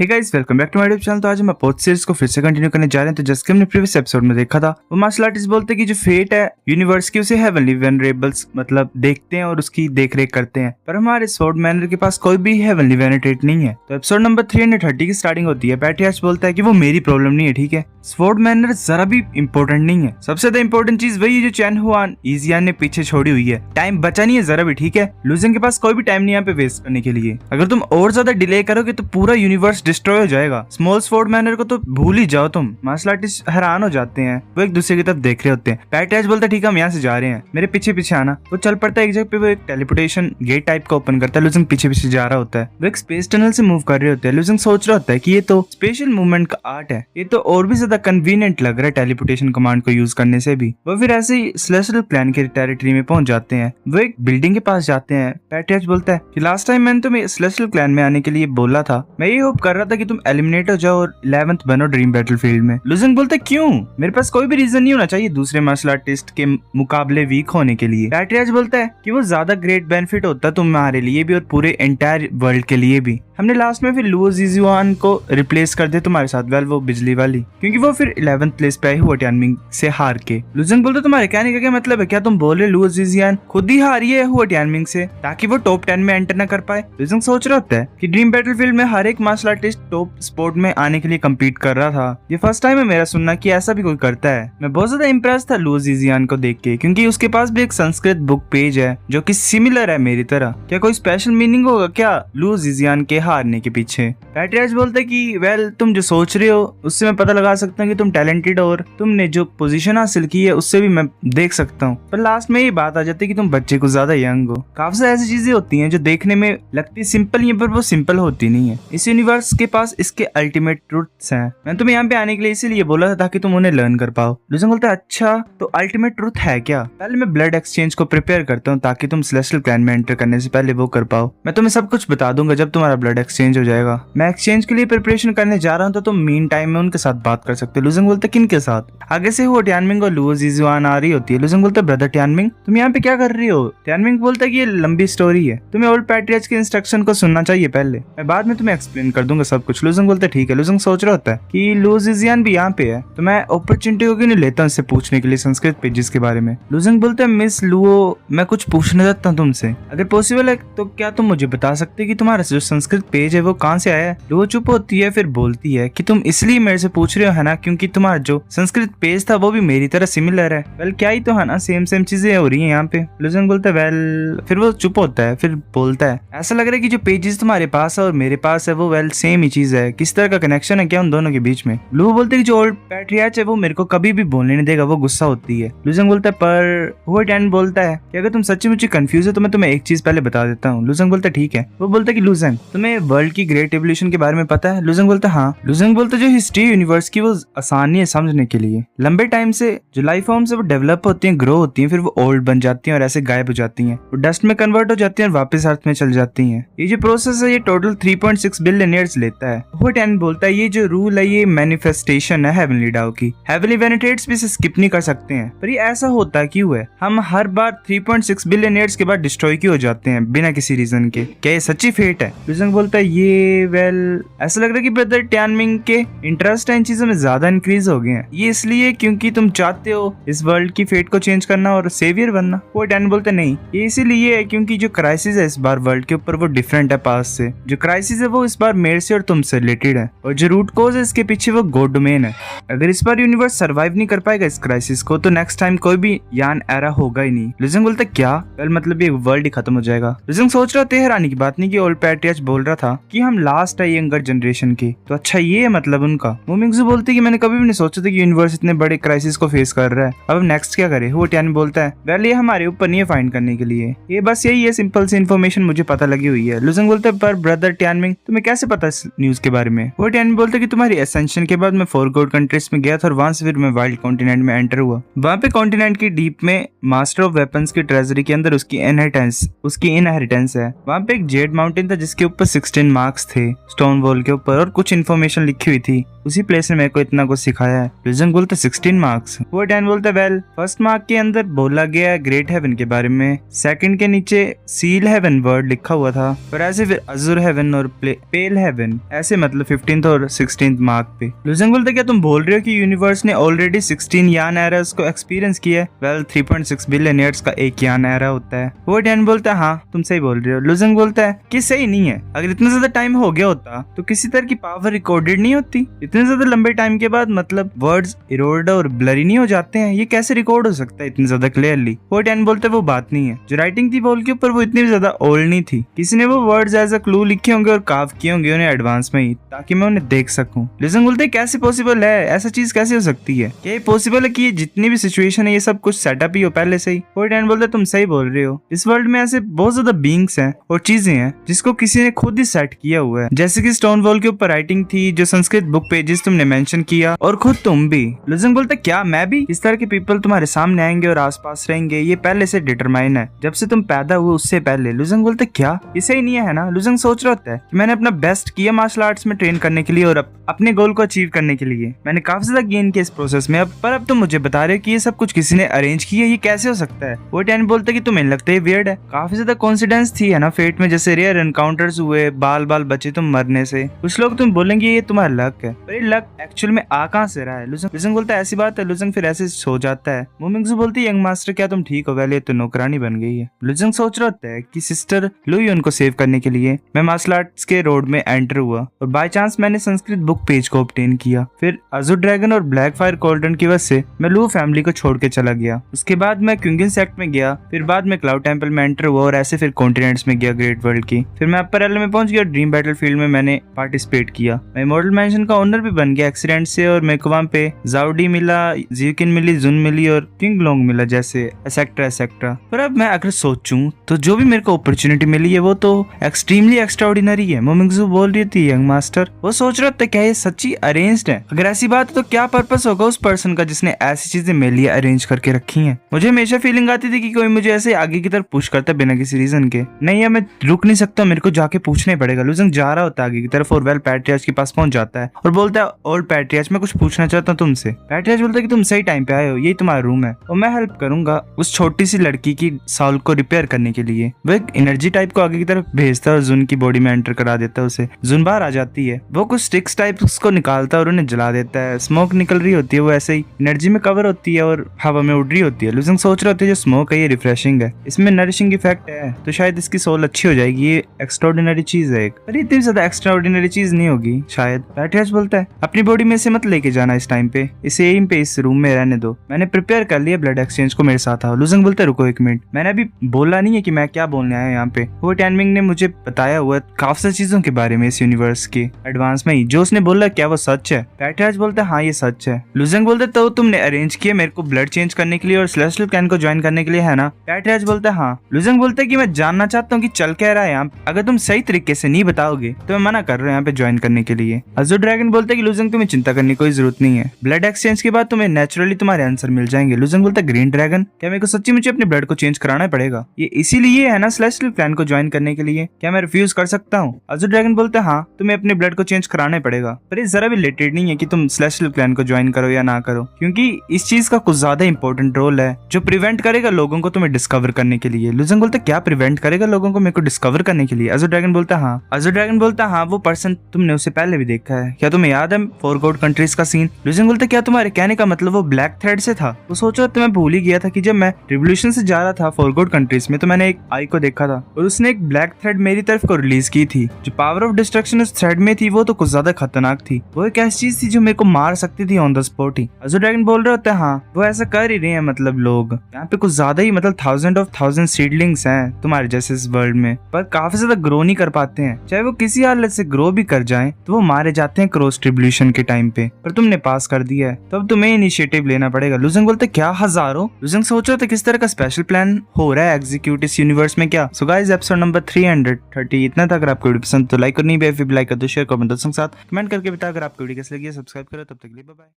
Hey guys, welcome back to my YouTube channel. तो आज हम पोथ सीरीज को फिर से कंटिन्यू करने जा रहे हैं। तो जैसे कि हमने प्रीवियस एपिसोड में देखा था, वो मार्शल आर्टिस्ट बोलते हैं कि जो फेट है यूनिवर्स की, उसे हेवनली वेनरेबल्स मतलब देखते हैं और उसकी देखरेख करते हैं, पर हमारे स्वॉर्ड मैनर के पास कोई भी हेवनली वेनेटेट नहीं है। तो एपिसोड नंबर 330 की स्टार्टिंग होती है। पैट्रियार्च बोलता है कि वो मेरी प्रॉब्लम नहीं है, ठीक है, स्वॉर्ड मैनर जरा भी इंपॉर्टेंट नहीं है। सबसे ज्यादा इंपॉर्टेंट चीज वही है जो चैन हुआन इजियान ने पीछे छोड़ी हुई है। टाइम बचा नहीं है जरा भी, ठीक है। लूजिंग के पास कोई भी टाइम नहीं है यहाँ पे वेस्ट करने के लिए। अगर तुम और ज्यादा डिले करोगे तो पूरा यूनिवर्स डिस्ट्रॉय हो जाएगा। स्मॉल स्वॉर्ड मैनर को तो भूल ही जाओ तुम। मार्शल आर्टिस्ट हैरान हो जाते हैं, वो एक दूसरे की तरफ देख रहे होते हैं। पैट्रियार्च बोलता है ठीक है, हम यहाँ से जा रहे हैं, मेरे पीछे पीछे आना। वो चल पड़ता है एक जगह पे, वो एक टेलीपोर्टेशन गेट टाइप का ओपन करता है। लूजिंग पीछे पीछे जा रहा होता है। वो एक स्पेस टनल से मूव कर रहे होते हैं। लूजिंग सोच रहा होता है कि ये तो स्पेशल मूवमेंट का आर्ट है, ये तो और भी ज्यादा कन्वीनियंट लग रहा है टेलीपोर्टेशन कमांड को यूज करने से भी। वो फिर ऐसे ही सेलेस्टियल प्लेन के टेरिटरी में पहुंच जाते हैं। वो एक बिल्डिंग के पास जाते हैं। पैट्रियार्च बोलता है कि लास्ट टाइम मैंने तुम्हें सेलेस्टियल प्लेन में आने के लिए बोला था, मैं ये होप कर रहा था कि तुम एलिमिनेट हो जाओ और 11th बनो ड्रीम बैटलफील्ड में। लूजिंग बोलते क्यों, मेरे पास कोई भी रीजन नहीं होना चाहिए दूसरे मार्शल आर्टिस्ट के मुकाबले वीक होने के लिए। पैट्रियार्च बोलता है कि वो ज्यादा ग्रेट बेनिफिट होता तुम्हारे लिए भी और पूरे एंटायर वर्ल्ड के लिए भी। हमने लास्ट में फिर लुओ जिजुआन को रिप्लेस कर दिया तुम्हारे साथ, वेल वो बिजली वाली, क्योंकि वो फिर 11th प्लेस पे आई हुआ टियानमिंग से हार के। लूजिंग बोलते तुम्हारे कहने का क्या मतलब है, क्या तुम बोल रहे लुओ जिजुआन खुद ही हारी है हुआ टियानमिंग से ताकि वो टॉप 10 में एंटर न कर पाए। लूजिंग सोच रहा होता है कि ड्रीम बैटलफील्ड में हर एक मार्शल आर्टिस्ट टॉप स्पोर्ट में आने के लिए कम्पीट कर रहा था। ये फर्स्ट टाइम है मेरा सुनना कि ऐसा भी कोई करता है। मैं बहुत ज्यादा इम्प्रेस था लुओ जिजुआन को देख के, क्योंकि उसके पास भी एक संस्कृत बुक पेज है जो कि सिमिलर है मेरी तरह। क्या कोई स्पेशल मीनिंग होगा क्या लुओ जिजुआन के हारने के पीछे? पैट्रियार्च बोलता है कि वेल तुम जो सोच रहे हो उससे मैं पता लगा सकता हूँ कि तुम टैलेंटेड और तुमने जो पोजीशन हासिल की है उससे भी मैं देख सकता हूँ, पर लास्ट में ये बात आ जाती है कि तुम बच्चे को ज्यादा यंग हो। काफी सारी ऐसी चीजें होती हैं जो देखने में लगती सिंपल ही है, पर वो सिंपल होती नहीं है। इस यूनिवर्स के पास इसके अल्टीमेट ट्रुथ्स हैं। मैं तुम्हें यहाँ पे आने के लिए इसीलिए बोला था ताकि तुम उन्हें लर्न कर पाओ। लूजिंग बोलता है अच्छा, तो अल्टीमेट ट्रुथ है क्या? पहले मैं ब्लड एक्सचेंज को प्रिपेयर करता हूँ ताकि तुम सेलेस्टियल प्लेन में एंटर करने से पहले वो कर पाओ। मैं तुम्हें सब कुछ बता दूंगा जब तुम्हारा ब्लड एक्सचेंज हो जाएगा। मैं एक्सचेंज के लिए प्रिपरेशन करने जा रहा हूँ, तो तुम मीन टाइम में उनके साथ बात कर सकते हो। लूजिंग बोलते किन के साथ? आगे से वो टियानमिंग और लुओ जिजुआन आ रही होती है। लूजिंग बोलते ब्रदर टियानमिंग तुम यहाँ पे क्या कर रही हो? टियानमिंग बोलता है कि ये लंबी स्टोरी है, तुम्हें ओल्ड पैट्रियार्च के इंस्ट्रक्शन को सुनना चाहिए पहले, मैं बाद में तुम्हें एक्सप्लेन कर दूंगा सब कुछ। लूजिंग बोलता है ठीक है। लूजिंग सोच रहा होता है कि लुओ जिजुआन भी यहाँ पे है, तो मैं अपॉर्चुनिटी को क्यों नहीं लेता उससे पूछने के लिए संस्कृत पेजेस के बारे में। लूजिंग बोलते हैं मिस लुओ, मैं कुछ पूछना चाहता हूँ तुमसे, अगर पॉसिबल है तो क्या तुम मुझे बता सकते कि तुम्हारा जो संस्कृत पेज है वो कहाँ से आया है? लुओ चुप होती है, फिर बोलती है कि तुम इसलिए मेरे से पूछ रहे हो है ना, क्योंकि तुम्हारा जो संस्कृत पेज था वो भी मेरी तरह सिमिलर है। वेल क्या ही तो है ना, सेम सेम चीजें हो रही है यहाँ पे। लूजिंग बोलता है वेल, फिर वो चुप होता है, फिर बोलता है ऐसा लग रहा है कि जो पेजेस तुम्हारे पास है और मेरे पास है वो वेल सेम ही चीज है, किस तरह का कनेक्शन है क्या उन दोनों के बीच में? लुओ बोलते है कि जो ओल्ड पैट्रियार्च है वो मेरे को कभी भी बोलने नहीं देगा, वो गुस्सा होती है। लूजिंग बोलता है पर वो टैन बोलता है कि अगर तुम सच्ची मुच्ची कंफ्यूज है तो मैं तुम्हें एक चीज पहले बता देता हूँ। लूजिंग बोलता है ठीक है। वो बोलता है कि लूजिंग तुम्हें वर्ल्ड की ग्रेट एवोल्यूशन के बारे में पता है? लूजिंग बोलता है हाँ। लूजिंग बोलता है जो हिस्ट्री यूनिवर्स की वो आसानी है समझने के लिए। लंबे टाइम से जो लाइफ फॉर्म्स है वो डेवलप होती हैं, ग्रो होती हैं, फिर वो ओल्ड बन जाती हैं और ऐसे गायब हो जाती हैं, वो डस्ट में कन्वर्ट हो जाती हैं और वापस अर्थ में चल जाती हैं। ये जो प्रोसेस है ये टोटल 3.6 बिलियन ईयर्स लेता है। वो टैन बोलता है ये जो रूल है ये मैनिफेस्टेशन है हेवनली डाउ की। हेवनली वेनेटेट्स भी इसे स्किप नहीं कर सकते हैं, पर ये ऐसा होता क्यों है? हम हर बार 3.6 बिलियन ईयर्स के बाद डिस्ट्रॉय क्यों हो जाते हैं बिना किसी रीजन के? क्या ये सच्ची फेट है? लूजिंग बोलता है ये वेल ऐसा लग रहा है कि ब्रदर टियानमिंग के इंटरेस्ट इन चीजों में ज्यादा इंक्रीज हो गए हैं। ये इसलिए क्योंकि तुम चाहते हो इस वर्ल्ड की फेट को चेंज करना और सेवियर बनना? वो टैन बोलते नहीं, ये इसीलिए है क्योंकि जो क्राइसिस है इस बार वर्ल्ड के ऊपर वो डिफरेंट है पास्ट से। जो क्राइसिस है वो इस बार मेरे से और तुमसे रिलेटेड है, और जो रूट कोज है इसके पीछे वो गॉड डोमेन है। अगर इस बार यूनिवर्स सर्वाइव नहीं कर पाएगा इस क्राइसिस को तो नेक्स्ट टाइम कोई भी यान एरा होगा ही नहीं। लूजिंग बोलता क्या? वेल मतलब ये वर्ल्ड ही खत्म हो जाएगा। लूजिंग सोच रहा था हैरानी की बात नहीं कि ओल्ड पैट्रियार्च बोल रहा था कि हम लास्ट है यंगर जनरेशन की, तो अच्छा ये है मतलब उनका। मोमिंगजू बोलती कि मैंने कभी भी नहीं सोचा था कि यूनिवर्स इतने बड़े क्राइसिस को फेस कर रहा है, अब नेक्स्ट क्या करे? वो टैन बोलता है वेल ये हमारे ऊपर नहीं है फाइंड करने के लिए, ये बस यही है सिंपल सी इन्फॉर्मेशन मुझे पता लगी हुई है। लूजिंग बोलता है पर ब्रदर टियानमिंग तुम्हें कैसे पता इस न्यूज के बारे में? वो टैन बोलता है कि तुम्हारी एसेंशन के बाद मैं 4 गॉड कंट्रीज में गया था और वहां से फिर मैं वाइल्ड कॉन्टिनेंट में एंटर हुआ। वहां पे कॉन्टिनेंट की डीप में मास्टर ऑफ वेपन्स की ट्रेजरी के अंदर उसकी इनहेरिटेंस है। वहां पे एक जेड माउंटेन था जिसके ऊपर 16 मार्क्स थे स्टोन वॉल के ऊपर और कुछ इन्फॉर्मेशन लिखी हुई थी। उसी प्लेस ने मेरे को इतना कुछ सिखाया है। लुजंग बोलता 16 मार्क्स। वो डैन बोलता वेल फर्स्ट मार्क के अंदर बोला गया ग्रेट हेवन के बारे में, सेकंड के नीचे सील हेवन वर्ड लिखा हुआ था, और ऐसे फिर अजुर हेवन और पेल हेवन, ऐसे मतलब 15th और 16th मार्क पे। लुजंग बोलता क्या तुम बोल रहे हो कि यूनिवर्स ने ऑलरेडी 16 यान एरास को एक्सपीरियंस किया है? वेल 3.6 बिलियन ईयर्स का एक यान एरा होता है। वो डैन बोलता हाँ तुम सही बोल रहे हो। लुजंग बोलता है कि सही नहीं है, अगर इतना ज्यादा टाइम हो गया होता तो किसी तरह की पावर रिकॉर्डेड नहीं होती। इतने ज्यादा लंबे टाइम के बाद मतलब वर्ड्स इरोड और ब्लरी नहीं हो जाते हैं, ये कैसे रिकॉर्ड हो सकता है इतनी ज्यादा क्लियरली? वो डैन बोलता है वो बात नहीं है, जो राइटिंग थी वॉल के ऊपर वो इतनी ज्यादा ओल्ड नहीं थी, किसी ने वो वर्ड्स एज अ क्लू लिखे होंगे और कार्व किए होंगे उन्हें एडवांस में ही, ताकि मैं उन्हें देख सकूं। लुजंग बोलते कैसे पॉसिबल है, ऐसा चीज कैसे हो सकती है? क्या ये पॉसिबल है कि ये जितनी भी सिचुएशन है ये सब कुछ सेटअप ही हो पहले से ही? वो डैन बोलता है तुम सही बोल रहे हो, इस वर्ल्ड में ऐसे बहुत ज्यादा बीइंग्स हैं और चीजें हैं जिसको किसी ने खुद ही सेट किया हुआ है, जैसे कि स्टोन वॉल के ऊपर राइटिंग थी, जो संस्कृत बुक पेजेस तुमने मेंशन किया, और खुद तुम भी। लुजंग बोलता क्या मैं भी? इस तरह के पीपल तुम्हारे सामने आएंगे और आसपास रहेंगे, ये पहले से डिटरमाइन है, जब से तुम पैदा हुए उससे पहले। लुजंग बोलता क्या ये सही नहीं है ना? लुजंग सोच रहा होता है कि मैंने अपना बेस्ट किया मार्शल आर्ट्स में ट्रेन करने के लिए और अपने गोल को अचीव करने के लिए, मैंने काफी ज्यादा गेन किया इस प्रोसेस में, अब तुम मुझे बता रहे हो कि ये सब कुछ किसी ने अरेंज किया, ये कैसे हो सकता है? वो टैन बोलता है कि तुम्हें लगता है वियर्ड है, काफी ज्यादा कोइंसिडेंस थी है ना फेट में, जैसे रेयर एनकाउंटर्स हुए, बाल बाल बचे तुम मरने से। कुछ लोग तुम बोलेंगे ये तुम्हारा लक है, पर ये लक एक्चुअल में आ कहां से रहा है? लुजंग बोलता है ऐसी बात है। लुजंग फिर ऐसे सो जाता है। मोमिंगजू बोलती है यंग मास्टर क्या तुम ठीक हो? पहले तो नौकरानी बन गई है। लुजंग सोच रहा होता है कि सिस्टर लुई को सेव करने के लिए मैं मार्शल आर्ट्स के रोड में एंटर हुआ और बाय चांस मैंने संस्कृत बुक पेज को ऑब्टेन किया, फिर अजुर ड्रैगन और ब्लैक फायर कॉल्डन की वजह से मैं लू फैमिली को छोड़ के चला गया। उसके बाद मैं क्विंगन सेक्ट में गया, फिर बाद में क्लाउड टेंपल में एंटर हुआ और ऐसे फिर कॉन्टिनेंट्स में गया ग्रेट वर्ल्ड की, फिर मैं अपर एल में पहुंच गया, ड्रीम बैटल फील्ड में मैंने पार्टिसिपेट किया, मैं मॉडल मैंशन का ओनर भी बन गया एक्सीडेंट से, और मेरे को वहां पे जाउडी मिला, जीकिन मिली, जुन मिली और किंग लोंग मिला, जैसे एसेक्ट्रा। पर अब मैं अगर सोचूं तो जो भी मेरे को अपॉर्चुनिटी मिली है वो तो एक्सट्रीमली एक्स्ट्राऑर्डिनरी है। मोमिंगजू बोल रही थी यंग मास्टर, वो सोच रहा था क्या ये सच्ची अरेंज्ड है? अगर ऐसी बात है तो क्या पर्पस होगा उस पर्सन का जिसने ऐसी चीजें मेरे लिए अरेंज करके रखी हैं? मुझे हमेशा फीलिंग आती थी कि कोई मुझे ऐसे आगे की तरफ पुश करता बिना किसी रीजन के। नहीं है मैं रुक नहीं सकता, मेरे को जाके पूछना ही पड़ेगा। लुजंग जा रहा होता है आगे की तरफ और वेल पैट्रियार्च के पास पहुंच जाता है और बोलता है ओल्ड पैट्रियार्च मैं कुछ पूछना चाहता हूँ तुमसे। पैट्रियार्च बोलता है कि तुम सही टाइम पे आए हो, यही तुम्हारा रूम है और मैं हेल्प करूंगा उस छोटी सी लड़की की साउल को रिपेयर करने के लिए। वो एक एनर्जी टाइप को आगे की तरफ भेजता है और जुन की बॉडी में एंटर करा देता है उसे। जुन बाहर आ जाती है, वो कुछ स्टिक्स टाइप को निकालता है और उन्हें जला देता है। स्मोक निकल रही होती है, वो ऐसे ही एनर्जी में कवर होती है और हवा में उड़ रही होती है। लुजंग सोच रहे होते हैं जो स्मोक है ये रिफ्रेशिंग है, इसमें नरिशिंग इफेक्ट है, तो शायद इसकी सोल अच्छी हो जाएगी, ये एक्स्ट्राऑर्डिनरी चीज है एक, पर इतनी ज्यादा एक्स्ट्राऑर्डिनरी चीज नहीं होगी शायद। पैट्रियार्च बोलता है अपनी बॉडी में इसे मत लेके जाना इस टाइम पे, इसे यहीं पे इस रूम में रहने दो, मैंने प्रिपेयर कर लिया ब्लड एक्सचेंज को, मेरे साथ आओ। लुजंग बोलता है रुको एक मिनट, मैंने अभी बोला नहीं है कि मैं क्या बोलने आया यहाँ पे। वो टैनमिंग ने मुझे बताया हुआ काफी सारी चीजों के बारे में इस यूनिवर्स के एडवांस में ही, जो उसने बोला क्या वो सच है? पैट्रियार्च बोलता है हाँ ये सच है। लुजंग बोलते तो तुमने अरेंज किया मेरे को ब्लड चेंज करने के लिए और सेलेस्टियल क्लैन को ज्वाइन करने के लिए है ना? पैट्रियार्च बोलता है हाँ। लुजंग बोलता है कि मैं जानना चाहता हूँ कि चल क्या रहा है यहाँ, अगर तुम सही तरीके से नहीं बताओगे तो मैं मना कर रहा हूँ यहाँ पे ज्वाइन करने के लिए। अजुर ड्रैगन बोलता है कि लुजंग तुम्हें चिंता करने की कोई जरूरत नहीं है, ब्लड एक्सचेंज के बाद तुम्हें नेचुरली तुम्हारे आंसर मिल जाएंगे। लुजंग बोलता है ग्रीन ड्रैगन क्या मेरे को सच्ची मुझे अपने ब्लड को चेंज कराना पड़ेगा? ये इसीलिए है ना सेलेस्टियल क्लैन को ज्वाइन करने के लिए, क्या मैं रिफ्यूज कर सकता हूँ? अजुर ड्रैगन बोलता है हाँ तुम्हें अपने ब्लड को चेंज कराना पड़ेगा, पर ये जरा भी रिलेटेड नहीं है कि तुम सेलेस्टियल क्लैन को ज्वाइन करो या ना करो, क्योंकि इस चीज का कुछ ज्यादा इंपॉर्टेंट रोल है जो प्रिवेंट करेगा लोगों को तुम्हें डिस्कवर करने के लिए। लुजंग बोलता है क्या प्रिवेंट करेगा लोगों को मेरे को डिस्कवर करने के लिए? अजुर ड्रैगन बोलता है हाँ। अजुर ड्रैगन बोलता है हाँ वो पर्सन तुमने उसे पहले भी देखा है, क्या तुम्हें याद है 4 गॉड कंट्रीज का सीन? लुजंग बोलता है क्या तुम्हारे कहने का मतलब वो ब्लैक थ्रेड से था? वो सोच रहा था मैं भूल ही गया था कि जब मैं रिवोल्यूशन से जा रहा था 4 गॉड कंट्रीज में तो मैंने एक आई को देखा था और उसने एक ब्लैक थ्रेड मेरी तरफ को रिलीज की थी, जो पावर ऑफ डिस्ट्रक्शन उस थ्रेड में थी वो तो कुछ ज्यादा खतरनाक थी, वो एक ऐसी चीज थी जो मेरे को मार सकती थी ऑन द स्पॉट ही। अजुर ड्रैगन बोल रहे होते हैं हाँ वो ऐसा कर ही रहे हैं, मतलब लोग यहाँ पे कुछ ज्यादा ही मतलब 1000 सीडलिंग्स हैं तुम्हारे जैसे इस वर्ल्ड में, पर काफी ज्यादा ग्रो नहीं कर पाते हैं, चाहे वो किसी हालत से ग्रो भी कर जाएं तो वो मारे जाते हैं क्रॉस ट्रिब्यूलेशन के टाइम पे, पर तुमने पास कर दिया है तो अब तुम्हें इनिशिएटिव लेना पड़ेगा। लुजंग बोलते क्या हजारों? लुजंग सोच रहे थे किस तरह का स्पेशल प्लान हो रहा है एग्जीक्यूट इस यूनिवर्स में क्या? सो गाइस एपिसोड नंबर 330 इतना था। अगर आपको वीडियो पसंद तो लाइक करनी है, लाइक कर दो, शेयर कमेंट दोस्तों के साथ कमेंट करके बताओ। अगर आपको वीडियो कैसी लगी सब्सक्राइब करो। तब तक के लिए बाय बाय।